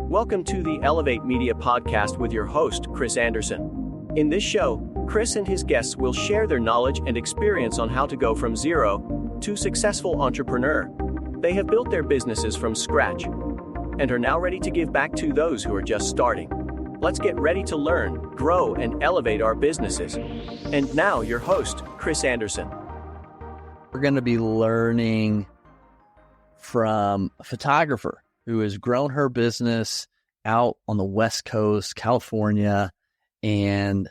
Welcome to the Elevate Media Podcast with your host, Chris Anderson. In this show, Chris and his guests will share their knowledge and experience on how to go from zero to successful entrepreneur. They have built their businesses from scratch and are now ready to give back to those who are just starting. Let's get ready to learn, grow, and elevate our businesses. And now, your host, Chris Anderson. We're going to be learning from a photographer who has grown her business out on the West Coast, California, and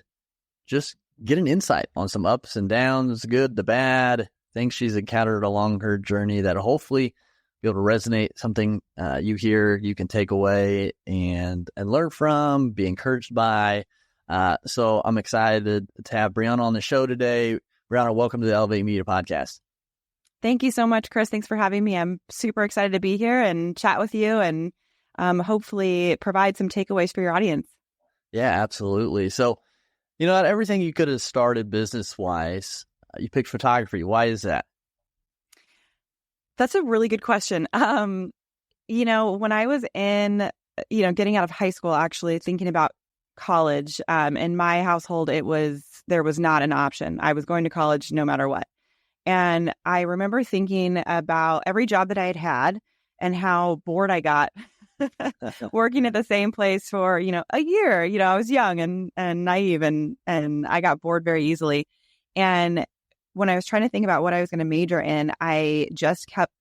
just get an insight on some ups and downs, the good, the bad, things she's encountered along her journey that hopefully be able to resonate, something you hear, you can take away and learn from, be encouraged by. So I'm excited to have Brianna on the show today. Brianna, welcome to the Elevate Media Podcast. Thank you so much, Chris. Thanks for having me. I'm super excited to be here and chat with you and hopefully provide some takeaways for your audience. Yeah, absolutely. So, not everything you could have started business-wise, you picked photography. Why is that? That's a really good question. When I was in, getting out of high school, actually thinking about college, in my household, there was not an option. I was going to college no matter what. And I remember thinking about every job that I had had and how bored I got working at the same place for, a year. I was young and naive and I got bored very easily. And when I was trying to think about what I was going to major in, I just kept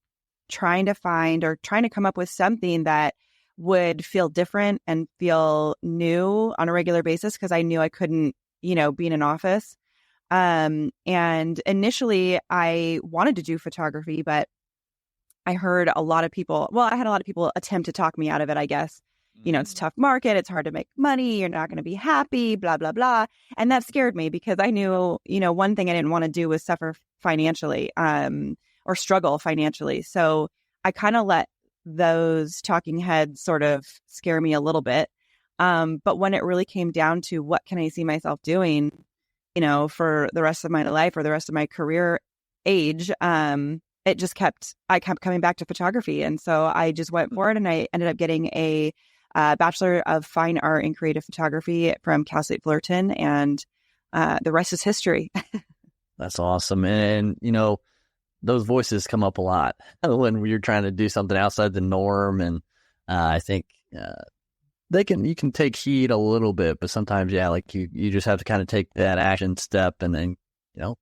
trying to come up with something that would feel different and feel new on a regular basis because I knew I couldn't, be in an office. And initially I wanted to do photography, but I heard I had a lot of people attempt to talk me out of it, I guess. It's a tough market. It's hard to make money. You're not going to be happy, blah, blah, blah. And that scared me because I knew, one thing I didn't want to do was suffer financially, or struggle financially. So I kind of let those talking heads sort of scare me a little bit. But when it really came down to what can I see myself doing, for the rest of my life or the rest of my career age, I kept coming back to photography. And so I just went for it and I ended up getting a Bachelor of Fine Art in Creative Photography from Cal State Fullerton. And the rest is history. That's awesome. And, those voices come up a lot when you're trying to do something outside the norm. And I think you can take heed a little bit, but sometimes, you just have to kind of take that action step and then,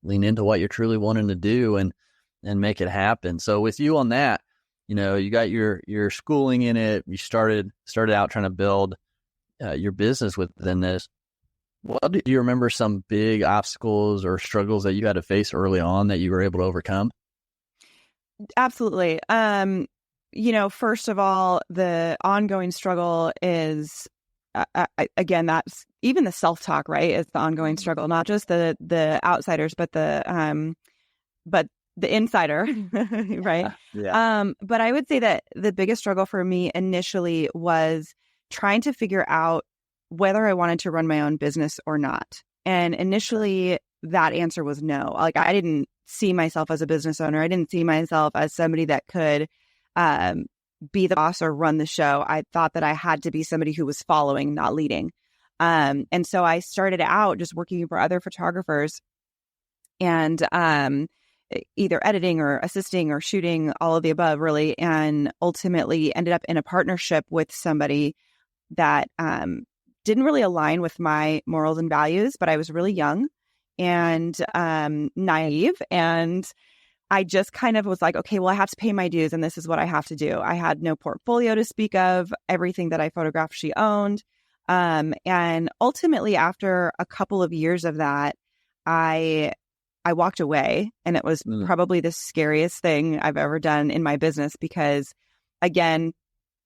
lean into what you're truly wanting to do and make it happen. So with you on that, you got your schooling in it. You started out trying to build your business within this. What do you remember some big obstacles or struggles that you had to face early on that you were able to overcome? Absolutely. First of all, the ongoing struggle is, again, that's even the self-talk, right? It's the ongoing struggle, not just the outsiders, but the insider, right? Yeah. But I would say that the biggest struggle for me initially was trying to figure out whether I wanted to run my own business or not. And initially that answer was no. Like I didn't see myself as a business owner. I didn't see myself as somebody that could be the boss or run the show. I thought that I had to be somebody who was following, not leading. And so I started out just working for other photographers and either editing or assisting or shooting, all of the above, really, and ultimately ended up in a partnership with somebody that didn't really align with my morals and values, but I was really young and naive, and I just kind of was like, okay, well, I have to pay my dues, and this is what I have to do. I had no portfolio to speak of. Everything that I photographed, she owned. And ultimately, after a couple of years of that, I walked away, and it was probably the scariest thing I've ever done in my business because, again,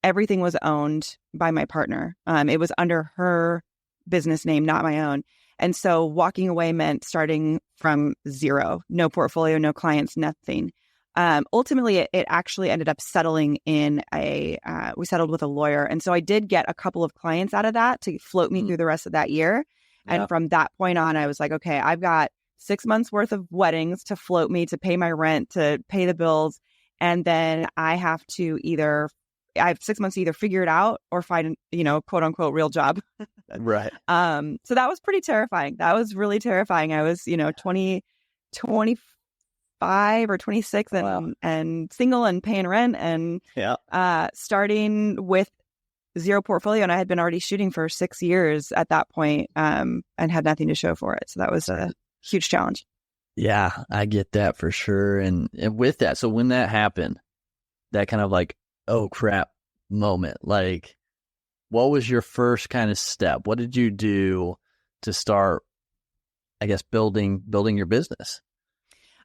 everything was owned by my partner. It was under her business name, not my own. And so walking away meant starting from zero, no portfolio, no clients, nothing. Ultimately, it actually ended up settling in we settled with a lawyer. And so I did get a couple of clients out of that to float me through the rest of that year. Yeah. And from that point on, I was like, okay, I've got 6 months worth of weddings to float me, to pay my rent, to pay the bills. And then I have to either I have 6 months to either figure it out or find, quote unquote, real job. Right. So that was pretty terrifying. That was really terrifying. I was, 25 or 26 and, Wow. and single and paying rent and, starting with zero portfolio. And I had been already shooting for 6 years at that point, and had nothing to show for it. So that was a huge challenge. Yeah, I get that for sure. And with that, so when that happened, that kind of like, oh crap moment, like what was your first kind of step? What did you do to start, I guess, building your business?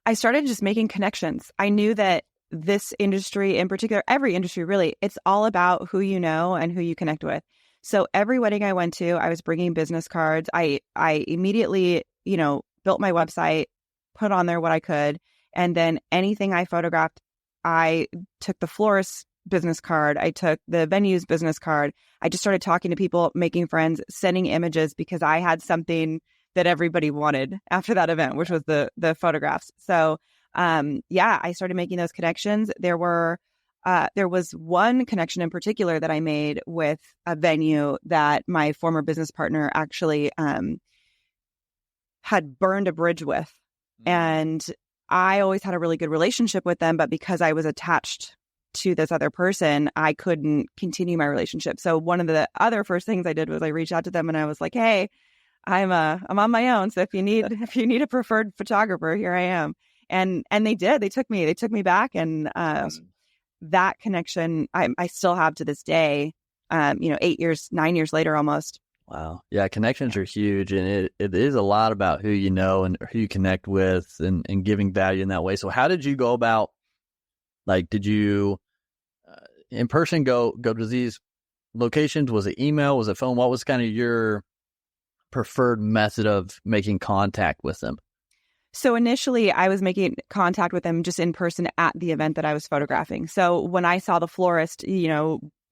I started just making connections. I knew that this industry in particular, every industry really, it's all about who you know and who you connect with. So every wedding I went to, I was bringing business cards. I immediately, built my website, put on there what I could. And then anything I photographed, I took the florist's business card. I took the venue's business card. I just started talking to people, making friends, sending images because I had something that everybody wanted after that event, which was the photographs. So, I started making those connections. There was one connection in particular that I made with a venue that my former business partner actually had burned a bridge with. And I always had a really good relationship with them, but because I was attached to this other person, I couldn't continue my relationship. So one of the other first things I did was I reached out to them and I was like, "Hey, I'm on my own. So if you need a preferred photographer, here I am." And they did. They took me back, and Awesome. that connection I still have to this day. 9 years later, almost. Wow. Yeah, connections are huge, and it is a lot about who you know and who you connect with and giving value in that way. So how did you go about, like, did you in person go to these locations? Was it email? Was it phone? What was kind of your preferred method of making contact with them? So initially I was making contact with them just in person at the event that I was photographing. So when I saw the florist,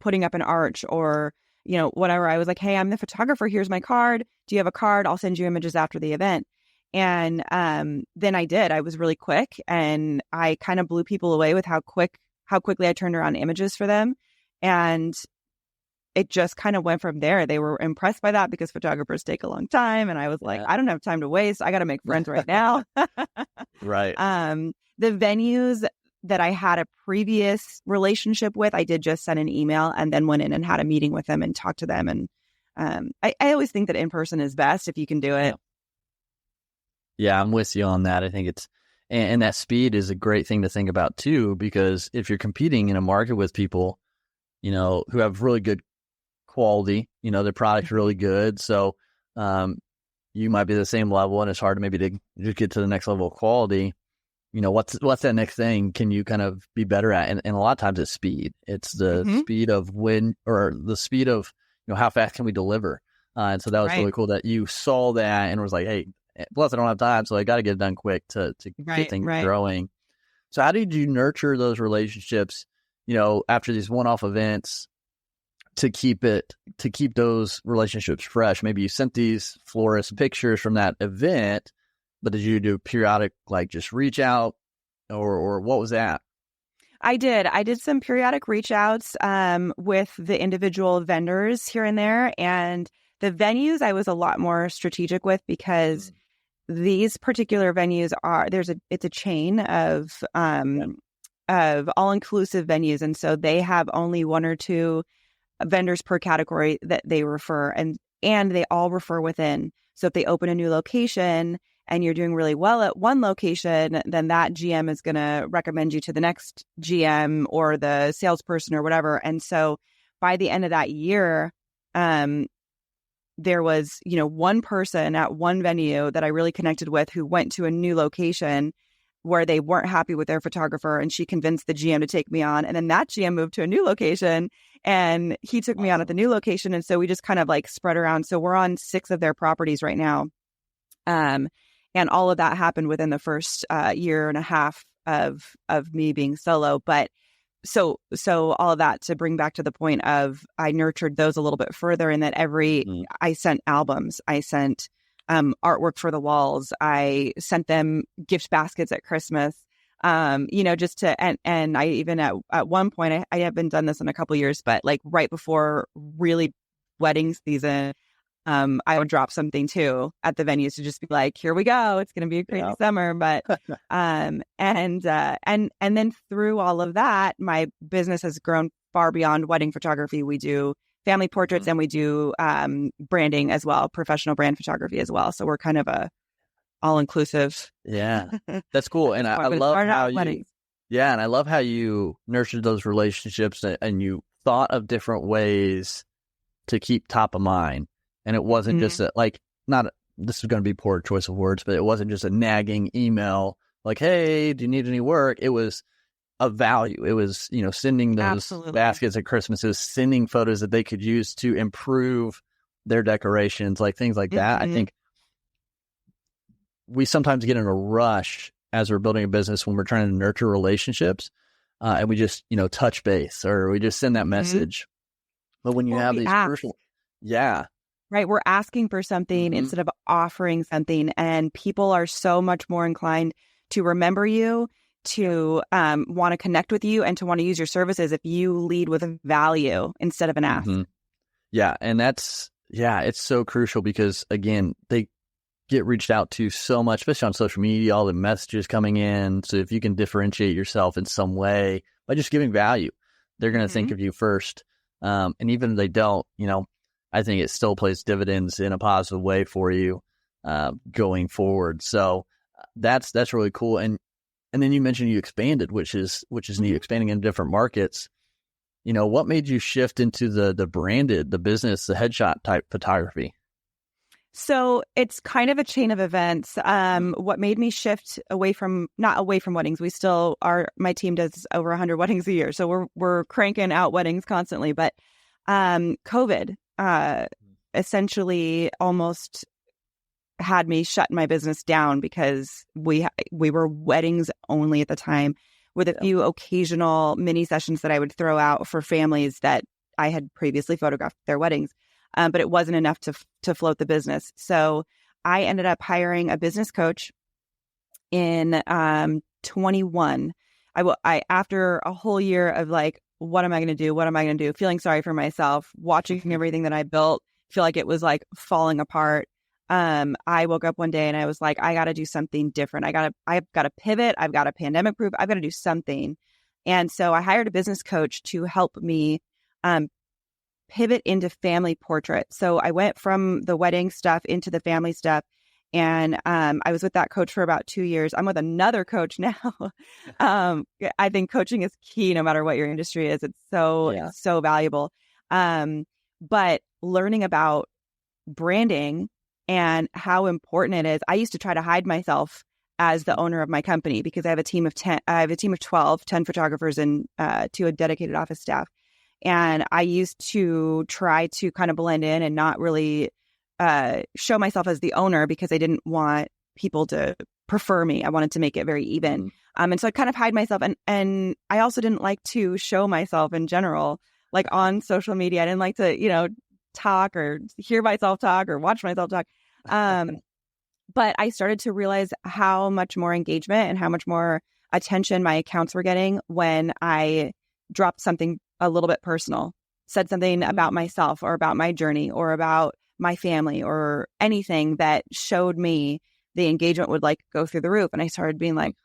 putting up an arch or whatever, I was like, "Hey, I'm the photographer. Here's my card. Do you have a card? I'll send you images after the event." And then I did. I was really quick, and I kind of blew people away with how quickly I turned around images for them. And it just kind of went from there. They were impressed by that because photographers take a long time. And I was like, I don't have time to waste. I got to make friends right now. Right. The venues that I had a previous relationship with, I did just send an email and then went in and had a meeting with them and talked to them. And I always think that in person is best if you can do it. Yeah, I'm with you on that. I think and that speed is a great thing to think about too, because if you're competing in a market with people, who have really good quality, their product's really good. So you might be the same level and it's hard to maybe to just get to the next level of quality. What's that next thing can you kind of be better at? And a lot of times it's speed. It's the speed of when, or the speed of, how fast can we deliver? And so that was really cool that you saw that and was like, hey, plus I don't have time, so I got to get it done quick to get things growing. So how did you nurture those relationships, after these one-off events to keep those relationships fresh? Maybe you sent these florist pictures from that event, but did you do periodic, like just reach out or what was that? I did some periodic reach outs with the individual vendors here and there, and the venues I was a lot more strategic with because these particular venues it's a chain of all-inclusive venues, and so they have only one or two vendors per category that they refer, and they all refer within. So if they open a new location and you're doing really well at one location, then that GM is going to recommend you to the next GM or the salesperson or whatever. And so by the end of that year, there was, one person at one venue that I really connected with who went to a new location where they weren't happy with their photographer, and she convinced the GM to take me on. And then that GM moved to a new location and he took me on at the new location. And so we just kind of like spread around. So we're on 6 of their properties right now. And all of that happened within the first year and a half of me being solo. But so all of that to bring back to the point of I nurtured those a little bit further, in that I sent albums, I sent artwork for the walls, I sent them gift baskets at Christmas. just to, and I even at one point, I haven't done this in a couple of years, but like right before really wedding season, I would drop something too at the venues to just be like, here we go. It's going to be a crazy summer. But, and then through all of that, my business has grown far beyond wedding photography. We do family portraits and we do, branding as well, professional brand photography as well. So we're kind of a all-inclusive. Yeah, that's cool. And I love how you, and I love how you nurtured those relationships and you thought of different ways to keep top of mind. And it wasn't just this is going to be poor choice of words, but it wasn't just a nagging email like, hey, do you need any work? It was of value. It was, sending those baskets at Christmases, sending photos that they could use to improve their decorations, like things like that. I think we sometimes get in a rush as we're building a business when we're trying to nurture relationships, and we just, touch base or we just send that message. But when you have these crucial, right, we're asking for something instead of offering something, and people are so much more inclined to remember you, to want to connect with you, and to want to use your services if you lead with a value instead of an ask. Yeah, and it's so crucial because again, they get reached out to so much, especially on social media, all the messages coming in. So if you can differentiate yourself in some way by just giving value, they're going to think of you first. And even if they don't, I think it still plays dividends in a positive way for you going forward. So that's really cool. And then you mentioned you expanded, which is neat, expanding into different markets. What made you shift into the branded, the business, the headshot type photography? So it's kind of a chain of events. What made me shift not away from weddings. We still are. My team does over 100 weddings a year, so we're cranking out weddings constantly. But COVID essentially almost had me shut my business down because we were weddings only at the time, with a few occasional mini sessions that I would throw out for families that I had previously photographed their weddings. But it wasn't enough to float the business. So I ended up hiring a business coach in 21. I after a whole year of like, what am I going to do? What am I going to do? Feeling sorry for myself, watching everything that I built feel like it was like falling apart. I woke up one day and I was like, I got to do something different. I've got to pivot. I've got a pandemic proof. I've got to do something. And so I hired a business coach to help me pivot into family portraits. So I went from the wedding stuff into the family stuff. And I was with that coach for about 2 years. I'm with another coach now. I think coaching is key no matter what your industry is. It's so valuable. But learning about branding and how important it is. I used to try to hide myself as the owner of my company because I have a team of 10. I have a team of 12 photographers and 2 dedicated office staff. And I used to try to kind of blend in and not really show myself as the owner because I didn't want people to prefer me. I wanted to make it very even. And so I kind of hide myself. And I also didn't like to show myself in general, like on social media. I didn't like to, talk or hear myself talk or watch myself talk. But I started to realize how much more engagement and how much more attention my accounts were getting when I dropped something a little bit personal, said something about myself or about my journey or about my family or anything that showed me the engagement would like go through the roof. And I started being like,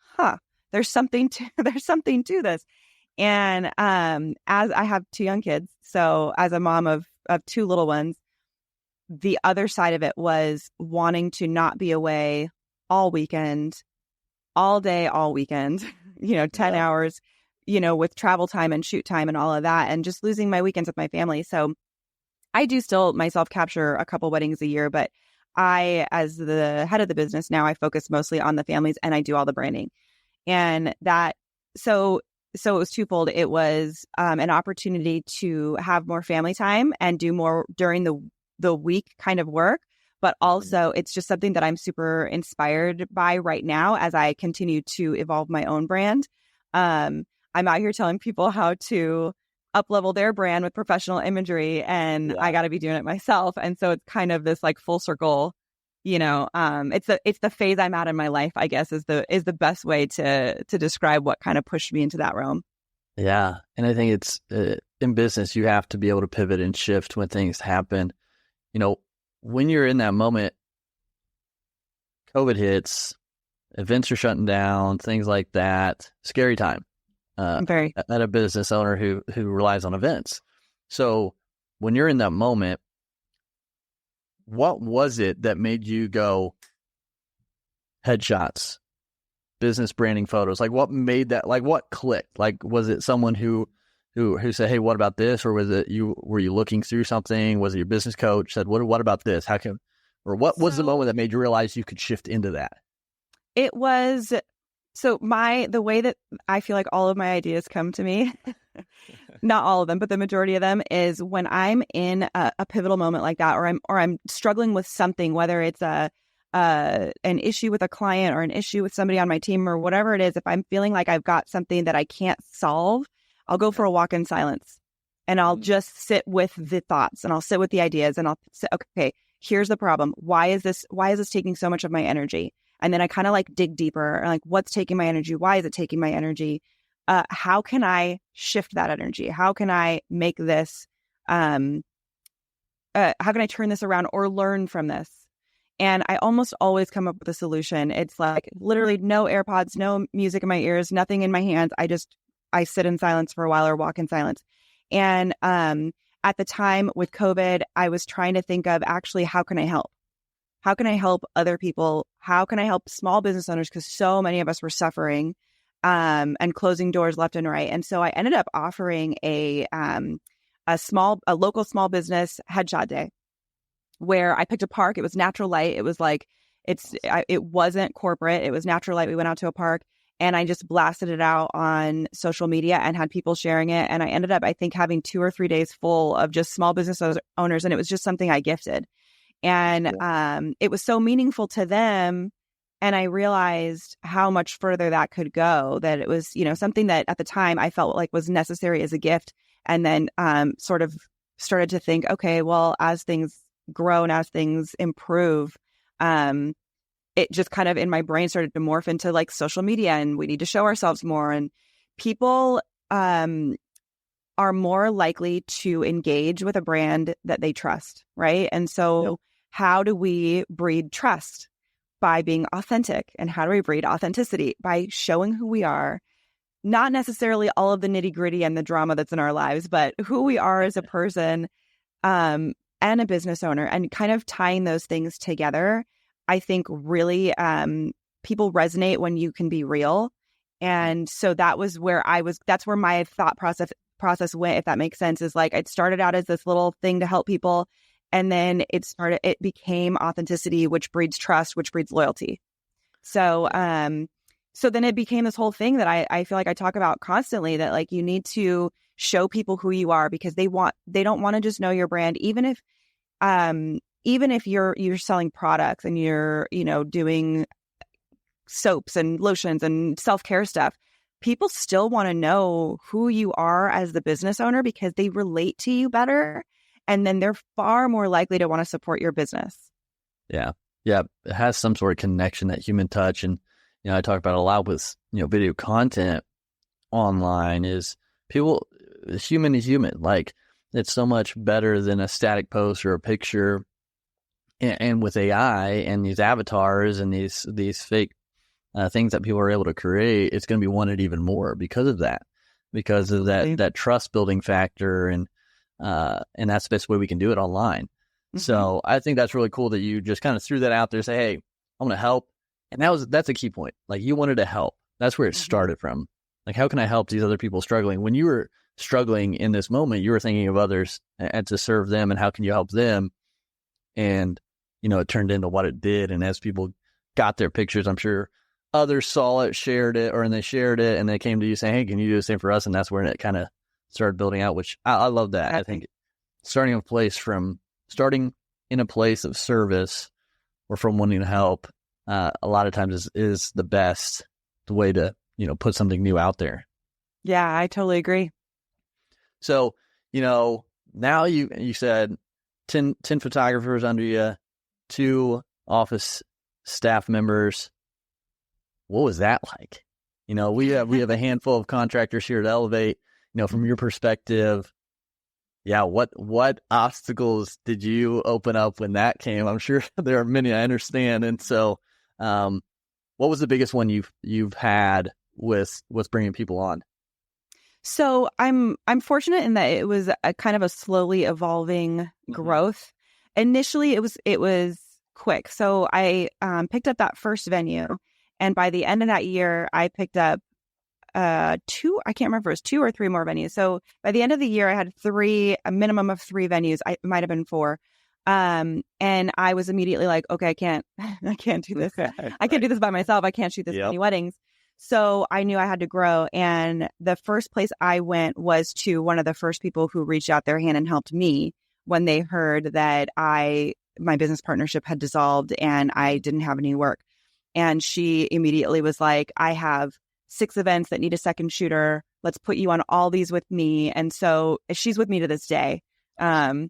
there's something to this. And as I have 2 young kids, so as a mom of 2 little ones, the other side of it was wanting to not be away all weekend, all day, all weekend, 10 hours, with travel time and shoot time and all of that, and just losing my weekends with my family. So I do still myself capture a couple weddings a year, but I, as the head of the business now, I focus mostly on the families and I do all the branding. And that, so it was twofold. It was an opportunity to have more family time and do more during the week kind of work. But also it's just something that I'm super inspired by right now as I continue to evolve my own brand. I'm out here telling people how to up-level their brand with professional imagery, and I got to be doing it myself. And so it's kind of this like full circle It's the phase I'm at in my life, I guess, is the best way to describe what kind of pushed me into that realm. Yeah. And I think it's in business, you have to be able to pivot and shift when things happen. When you're in that moment, COVID hits, events are shutting down, things like that. Scary time Very. at a business owner who relies on events. So when you're in that moment, what was it that made you go headshots, business branding photos? Like what made that, like what clicked? Like, was it someone who said, hey, what about this? Or was it were you looking through something? Was it your business coach said, what about this? What was the moment that made you realize you could shift into that? It was, the way that I feel like all of my ideas come to me, not all of them, but the majority of them, is when I'm in a pivotal moment like that, or I'm struggling with something, whether it's an issue with a client or an issue with somebody on my team or whatever it is. If I'm feeling like I've got something that I can't solve, I'll go for a walk in silence, and I'll just sit with the thoughts, and I'll sit with the ideas, and I'll say, okay, here's the problem. Why is this taking so much of my energy? And then I kind of like dig deeper, like what's taking my energy? Why is it taking my energy? How can I shift that energy? How can I make this, how can I turn this around or learn from this? And I almost always come up with a solution. It's like literally no AirPods, no music in my ears, nothing in my hands. I sit in silence for a while or walk in silence. And at the time with COVID, I was trying to think of actually, how can I help? How can I help other people? How can I help small business owners? Because so many of us were suffering and closing doors left and right. And so I ended up offering a local small business headshot day where I picked a park. It was natural light. It was like, it wasn't corporate. It was natural light. We went out to a park and I just blasted it out on social media and had people sharing it. And I ended up, I think, having 2 or 3 days full of just small business owners. And it was just something I gifted. And it was so meaningful to them. And I realized how much further that could go, that it was, something that at the time I felt like was necessary as a gift. And then sort of started to think, okay, well, as things grow and as things improve, it just kind of in my brain started to morph into like social media, and we need to show ourselves more. And people are more likely to engage with a brand that they trust, right? And so how do we breed trust? By being authentic. And how do we breed authenticity? By showing who we are, not necessarily all of the nitty gritty and the drama that's in our lives, but who we are as a person and a business owner, and kind of tying those things together. I think really people resonate when you can be real. And so that was where that's where my thought process went, if that makes sense, is like, it started out as this little thing to help people. And then it became authenticity, which breeds trust, which breeds loyalty. So, so then it became this whole thing that I feel like I talk about constantly, that like you need to show people who you are, because they don't want to just know your brand. Even if you're selling products and you're, doing soaps and lotions and self-care stuff, people still want to know who you are as the business owner, because they relate to you better. And then they're far more likely to want to support your business. Yeah. Yeah. It has some sort of connection, that human touch. And, I talk about a lot with, video content online, is people, human to human. Like, it's so much better than a static post or a picture. And with AI and these avatars and these fake things that people are able to create, it's going to be wanted even more because of that that trust building factor. And that's the best way we can do it online. Mm-hmm. So I think that's really cool that you just kind of threw that out there, say, hey, I'm going to help. And that's a key point. Like, you wanted to help. That's where it started from. Like, how can I help these other people struggling? When you were struggling in this moment, you were thinking of others and to serve them, and how can you help them? And, it turned into what it did. And as people got their pictures, I'm sure others saw it, shared it, and they came to you saying, hey, can you do the same for us? And that's where it kind of started building out, which I love that. I think starting in a place of service or from wanting to help, a lot of times is the best way to, put something new out there. Yeah, I totally agree. So, now you said 10 photographers under you, 2 office staff members. What was that like? We have a handful of contractors here at Elevate. From your perspective, what obstacles did you open up when that came? I'm sure there are many, I understand. And so, what was the biggest one you've had with bringing people on? So I'm fortunate in that it was a kind of a slowly evolving growth. Initially, it was quick. So I picked up that first venue, and by the end of that year, I picked up two. I can't remember if it was 2 or 3 more venues. So by the end of the year, I had a minimum of 3 venues. It might have been 4. And I was immediately like, okay, I can't do this. I can't do this by myself. I can't shoot this many weddings. So I knew I had to grow. And the first place I went was to one of the first people who reached out their hand and helped me when they heard that my business partnership had dissolved and I didn't have any work. And she immediately was like, I have 6 events that need a second shooter. Let's put you on all these with me. And so she's with me to this day. And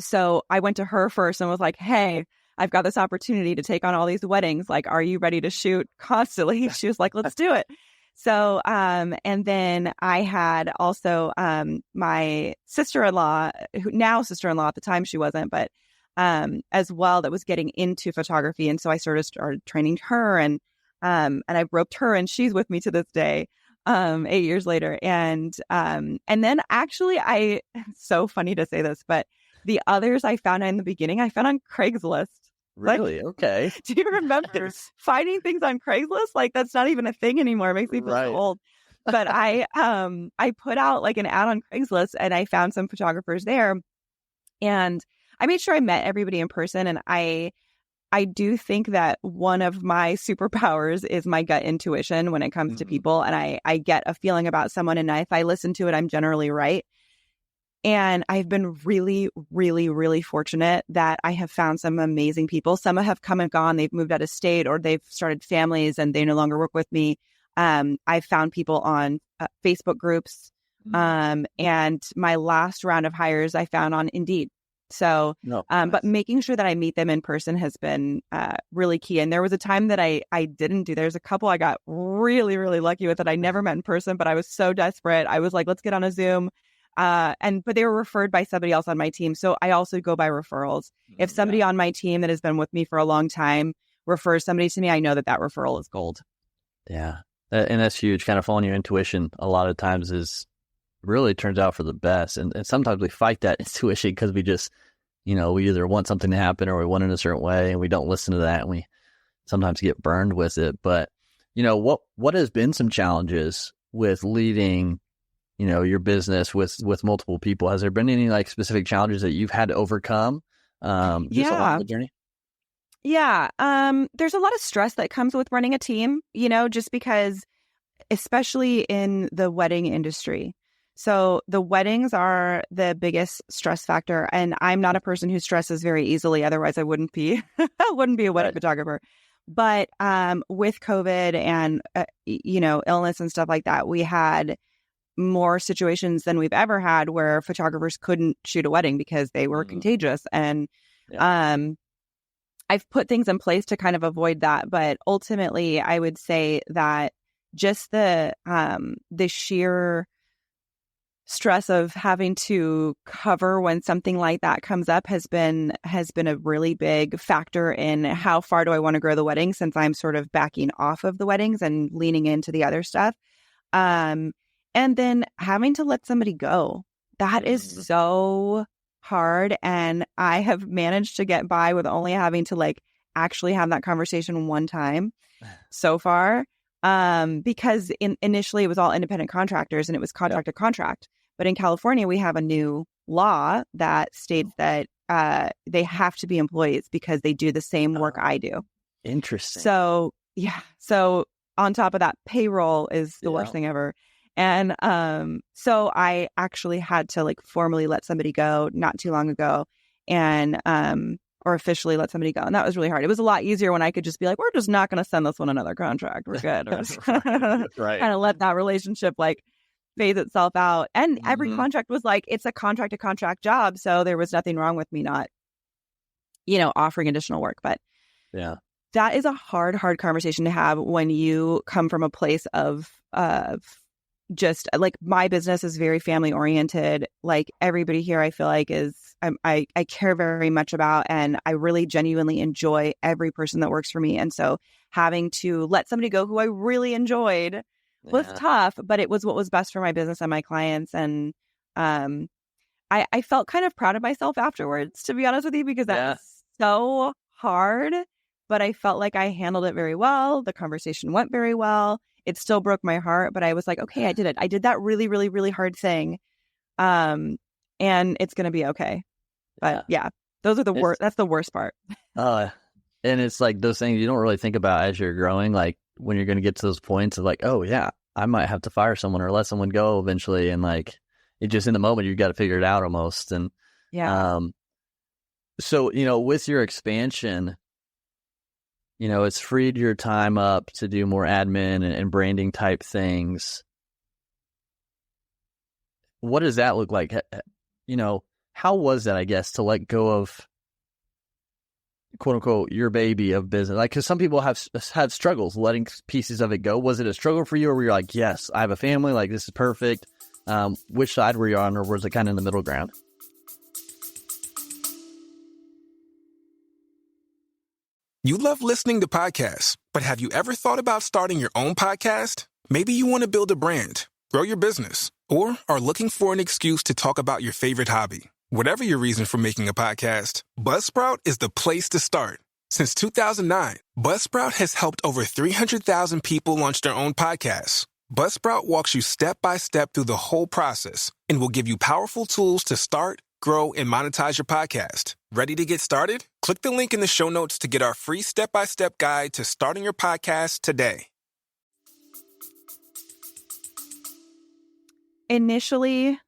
so I went to her first and was like, hey, I've got this opportunity to take on all these weddings. Like, are you ready to shoot constantly? She was like, let's do it. So, and then I had also my sister-in-law, who now sister-in-law, at the time she wasn't, but as well, that was getting into photography. And so I sort of started training her, and I roped her, and she's with me to this day, 8 years later. And then actually it's so funny to say this, but the others I found in the beginning, I found on Craigslist. Really? Like, okay. Do you remember finding things on Craigslist? Like, that's not even a thing anymore. It makes me feel so old. But I put out like an ad on Craigslist, and I found some photographers there, and I made sure I met everybody in person. And I do think that one of my superpowers is my gut intuition when it comes to people. And I get a feeling about someone, and if I listen to it, I'm generally right. And I've been really, really, really fortunate that I have found some amazing people. Some have come and gone. They've moved out of state, or they've started families and they no longer work with me. I've found people on Facebook groups. And my last round of hires I found on Indeed. So, but making sure that I meet them in person has been really key. And there was a time that I didn't do. There's a couple I got really, really lucky with that I never met in person, but I was so desperate. I was like, let's get on a Zoom. But they were referred by somebody else on my team. So I also go by referrals. If somebody on my team that has been with me for a long time refers somebody to me, I know that referral is gold. Yeah. And that's huge. Kind of following your intuition a lot of times is really turns out for the best. And sometimes we fight that intuition because we just, we either want something to happen or we want it in a certain way, and we don't listen to that, and we sometimes get burned with it. But, what has been some challenges with leading, your business with multiple people? Has there been any like specific challenges that you've had to overcome along the journey? Yeah. There's a lot of stress that comes with running a team, just because, especially in the wedding industry. So the weddings are the biggest stress factor, and I'm not a person who stresses very easily. Otherwise, I wouldn't be a wedding photographer. But with COVID and illness and stuff like that, we had more situations than we've ever had where photographers couldn't shoot a wedding because they were contagious. And I've put things in place to kind of avoid that. But ultimately, I would say that just the sheer stress of having to cover when something like that comes up has been a really big factor in how far do I want to grow the wedding, since I'm sort of backing off of the weddings and leaning into the other stuff. And then having to let somebody go, that is so hard. And I have managed to get by with only having to actually have that conversation one time so far. Because initially it was all independent contractors and it was contract to contract. But in California, we have a new law that states that they have to be employees because they do the same work I do. Interesting. So, yeah. So on top of that, payroll is the worst thing ever. And so I actually had to formally let somebody go not too long ago, and or officially let somebody go. And that was really hard. It was a lot easier when I could just be like, we're just not going to send this one another contract. We're good. Right. Kind of let that relationship phase itself out. And every contract was it's a contract to contract job. So there was nothing wrong with me not offering additional work. But Yeah. that is a hard conversation to have when you come from a place of just like, my business is very family oriented. Like, everybody here, I feel like I care very much about, and I really genuinely enjoy every person that works for me. And so having to let somebody go who I really enjoyed was tough, but it was what was best for my business and my clients. And I felt kind of proud of myself afterwards, to be honest with you, because that's so hard, but I felt like I handled it very well. The conversation went very well. It still broke my heart, but I was like, okay, I did it. I did that really, really, really hard thing. And it's going to be okay. But those are the worst. That's the worst part. And it's like those things you don't really think about as you're growing, like when you're going to get to those points of like, oh yeah, I might have to fire someone or let someone go eventually. And like, it just in the moment, you've got to figure it out almost. And so, with your expansion, it's freed your time up to do more admin and branding type things. What does that look like? How was that, I guess, to let go of, quote unquote, your baby of business? Like, because some people have struggles letting pieces of it go. Was it a struggle for you, or were you like, yes, I have a family, like this is perfect? Which side were you on, or was it kind of in the middle ground? You love listening to podcasts, but have you ever thought about starting your own podcast? Maybe you want to build a brand, grow your business, or are looking for an excuse to talk about your favorite hobby. Whatever your reason for making a podcast, Buzzsprout is the place to start. Since 2009, Buzzsprout has helped over 300,000 people launch their own podcasts. Buzzsprout walks you step by step through the whole process and will give you powerful tools to start, grow, and monetize your podcast. Ready to get started? Click the link in the show notes to get our free step-by-step guide to starting your podcast today. Initially,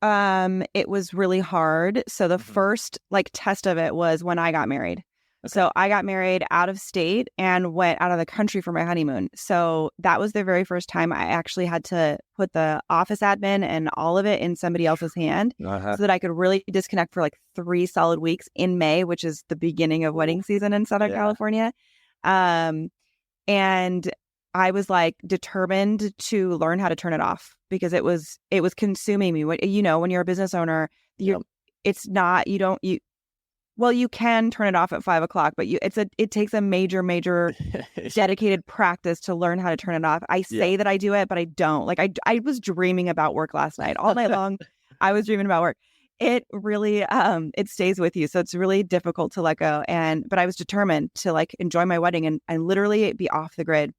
it was really hard. So the first test of it was when I got married. Okay. So I got married out of state and went out of the country for my honeymoon. So that was the very first time I actually had to put the office admin and all of it in somebody else's hand so that I could really disconnect for 3 solid weeks in May, which is the beginning of wedding season in Southern California. And I was determined to learn how to turn it off because it was consuming me. When you're a business owner, it's not, you can turn it off at 5 o'clock, but it takes a major dedicated practice to learn how to turn it off. I say that I do it, but I don't. I was dreaming about work last night all night long. I was dreaming about work. It really, it stays with you. So it's really difficult to let go. But I was determined to enjoy my wedding and literally be off the grid.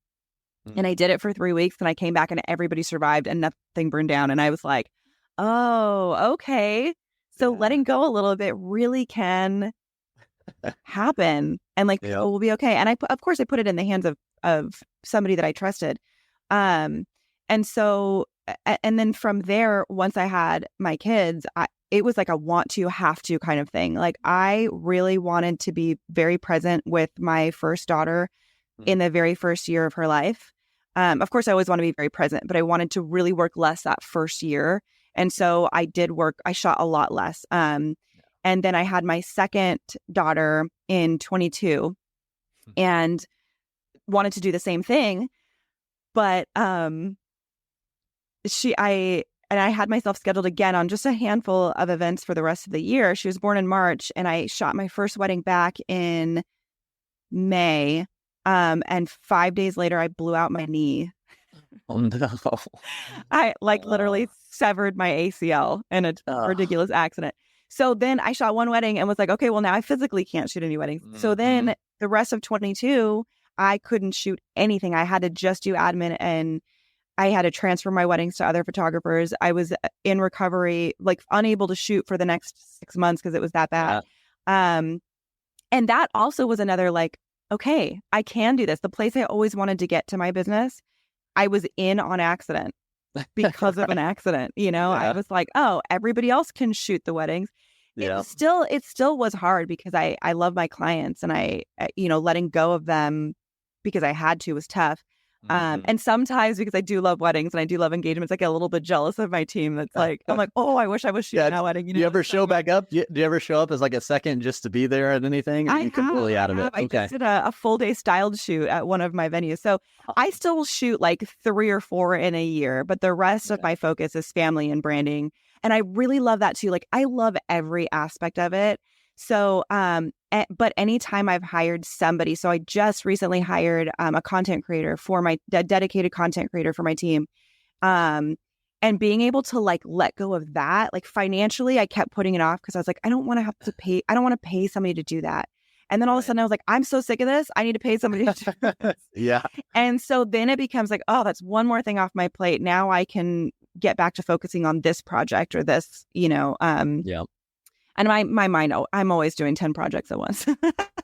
And I did it for 3 weeks and I came back and everybody survived and nothing burned down. And I was like, oh, okay. So letting go a little bit really can happen and people will be okay. And of course I put it in the hands of somebody that I trusted. And so, and then from there, once I had my kids, it was a want to, have to kind of thing. I really wanted to be very present with my first daughter in the very first year of her life. Of course, I always want to be very present, but I wanted to really work less that first year. And so I did work, I shot a lot less. And then I had my second daughter in 22 and wanted to do the same thing. But I had myself scheduled again on just a handful of events for the rest of the year. She was born in March and I shot my first wedding back in May. And 5 days later, I blew out my knee. Oh, no. I literally severed my ACL in a ridiculous accident. So then I shot one wedding and was like, okay, well, now I physically can't shoot any weddings. Mm-hmm. So then the rest of 22, I couldn't shoot anything. I had to just do admin and I had to transfer my weddings to other photographers. I was in recovery, unable to shoot for the next 6 months because it was that bad. Yeah. And that also was another okay, I can do this. The place I always wanted to get to my business, I was in on accident because of an accident. I was like, oh, everybody else can shoot the weddings. Yeah. It still was hard because I love my clients and I letting go of them because I had to was tough. And sometimes, because I do love weddings and I do love engagements, I get a little bit jealous of my team. That's like, I'm like, oh, I wish I was shooting that wedding. Do you ever show back up? Do you ever show up as like a second just to be there at anything? Or you completely out of it? I just did a full day styled shoot at one of my venues. So I still shoot like 3 or 4 in a year, but the rest of my focus is family and branding. And I really love that too. Like I love every aspect of it. So, but anytime I've hired somebody, so I just recently hired a content creator for my dedicated content creator for my team. And being able to like let go of that, like financially, I kept putting it off because I was like, I don't want to have to pay. I don't want to pay somebody to do that. And then all of a sudden I was like, I'm so sick of this. I need to pay somebody to do this. Yeah. And so then it becomes like, oh, that's one more thing off my plate. Now I can get back to focusing on this project or this, yeah. And my mind, I'm always doing 10 projects at once.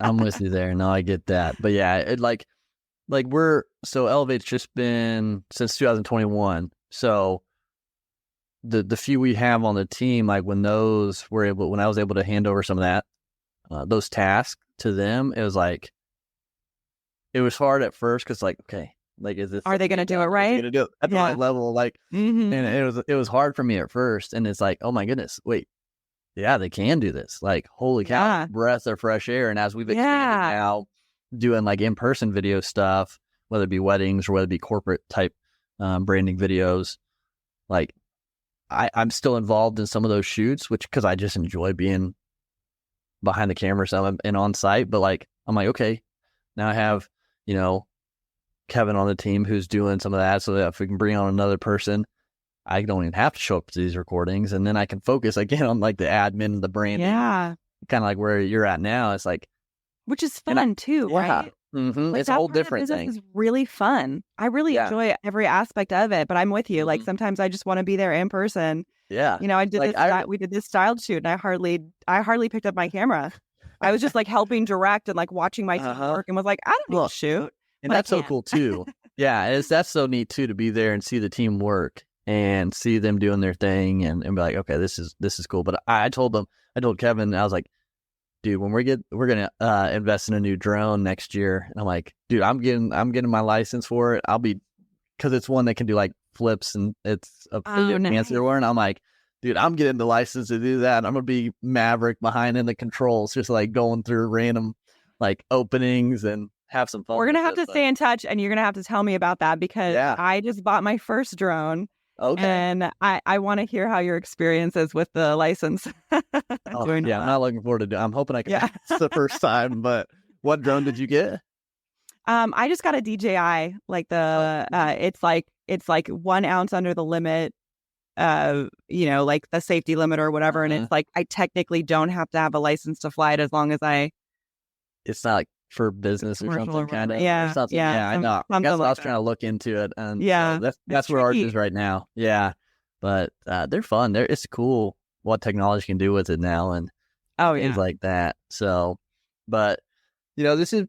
I'm with you there. No, I get that. But yeah, it like Elevate's just been since 2021. So the few we have on the team, like when I was able to hand over some of that, those tasks to them, it was hard at first because like, okay, like are they going to do it right? Going to do it at the right level, like, and it was hard for me at first, and it's like, oh my goodness, wait. Yeah, they can do this. Like, holy cow, breath of fresh air. And as we've expanded now, doing like in-person video stuff, whether it be weddings or whether it be corporate type branding videos, like I'm still involved in some of those shoots, because I just enjoy being behind the camera and on site. But like, I'm like, okay, now I have, Kevin on the team who's doing some of that. So that if we can bring on another person, I don't even have to show up to these recordings, and then I can focus again on like the admin and the branding. Yeah. Kind of like where you're at now. It's like, which is fun too, right? Mm-hmm. Like it's a whole different thing. It's really fun. I really enjoy every aspect of it, but I'm with you. Like sometimes I just want to be there in person. Yeah. I did we did this styled shoot, and I hardly picked up my camera. I was just like helping direct and like watching my team work, and was like, I don't need to shoot. And that's so cool too. Yeah. That's so neat too, to be there and see the team work. And see them doing their thing and be like, okay, this is cool. But I told Kevin, I was like, dude, when we're going to invest in a new drone next year. And I'm like, dude, I'm getting my license for it. Cause it's one that can do like flips and it's a fancier one. I'm like, dude, I'm getting the license to do that. I'm going to be Maverick behind in the controls, just like going through random like openings and have some fun. We're going to have to stay in touch, and you're going to have to tell me about that, because I just bought my first drone. Okay. And I want to hear how your experience is with the license. I'm not looking forward to it. I'm hoping I can. Yeah. It's the first time. But what drone did you get? I just got a DJI. Like it's like 1 ounce under the limit. Like the safety limit or whatever. And it's like I technically don't have to have a license to fly it as long as It's not like for business or something, kind of. Yeah, I know. I guess I was trying to look into it, and that's where ours is right now. Yeah, but they're fun. It's cool what technology can do with it now, and things like that. So, but this is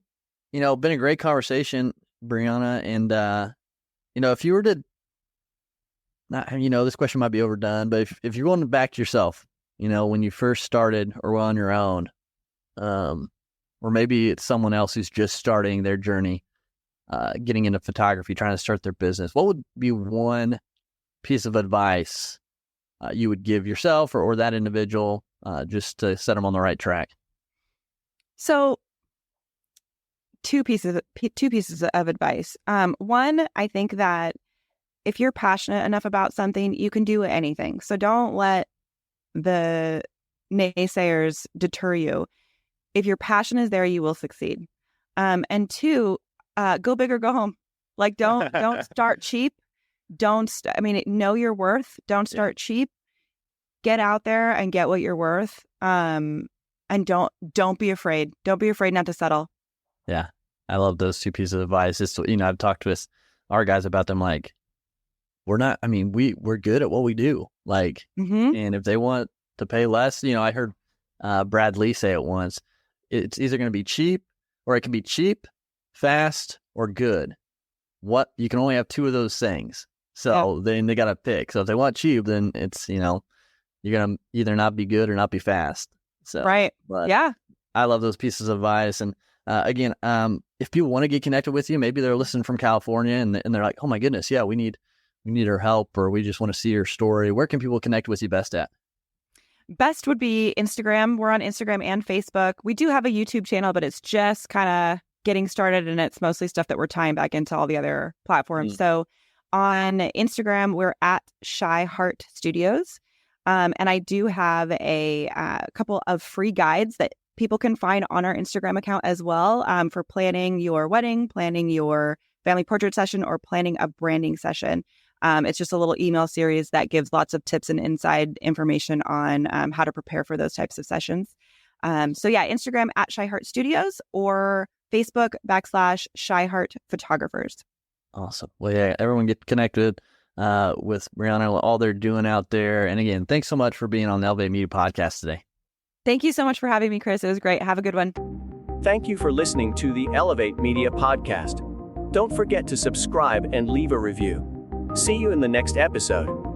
been a great conversation, Brianna, and if you were to, not this question might be overdone, but if you're going back to yourself, when you first started or were on your own, or maybe it's someone else who's just starting their journey, getting into photography, trying to start their business, what would be one piece of advice you would give yourself or that individual just to set them on the right track? So two pieces of advice. One, I think that if you're passionate enough about something, you can do anything. So don't let the naysayers deter you. If your passion is there, you will succeed. And two, go big or go home. Like don't start cheap. Know your worth. Don't start cheap. Get out there and get what you're worth. And don't be afraid. Don't be afraid not to settle. Yeah. I love those two pieces of advice. It's, I've talked with our guys about them. Like, we're good at what we do. Like, and if they want to pay less, I heard Brad Lee say it once. It's either going to be cheap, or it can be cheap, fast, or good. You can only have two of those things. So then they got to pick. So if they want cheap, then it's, you're going to either not be good or not be fast. So, right. But I love those pieces of advice. And again, if people want to get connected with you, maybe they're listening from California and they're like, oh my goodness, yeah, we need her help, or we just want to see your story. Where can people connect with you best at? Best would be Instagram. We're on Instagram and Facebook. We do have a YouTube channel, but it's just kind of getting started, and it's mostly stuff that we're tying back into all the other platforms. So on Instagram, we're at Shy Heart Studios. And I do have a couple of free guides that people can find on our Instagram account as well, for planning your wedding, planning your family portrait session, or planning a branding session. It's just a little email series that gives lots of tips and inside information on how to prepare for those types of sessions. So yeah, Instagram at Shy Heart Studios, or Facebook / Shy Heart Photographers. Awesome. Well, yeah, everyone get connected with Brianna, all they're doing out there. And again, thanks so much for being on the Elevate Media podcast today. Thank you so much for having me, Chris. It was great. Have a good one. Thank you for listening to the Elevate Media podcast. Don't forget to subscribe and leave a review. See you in the next episode.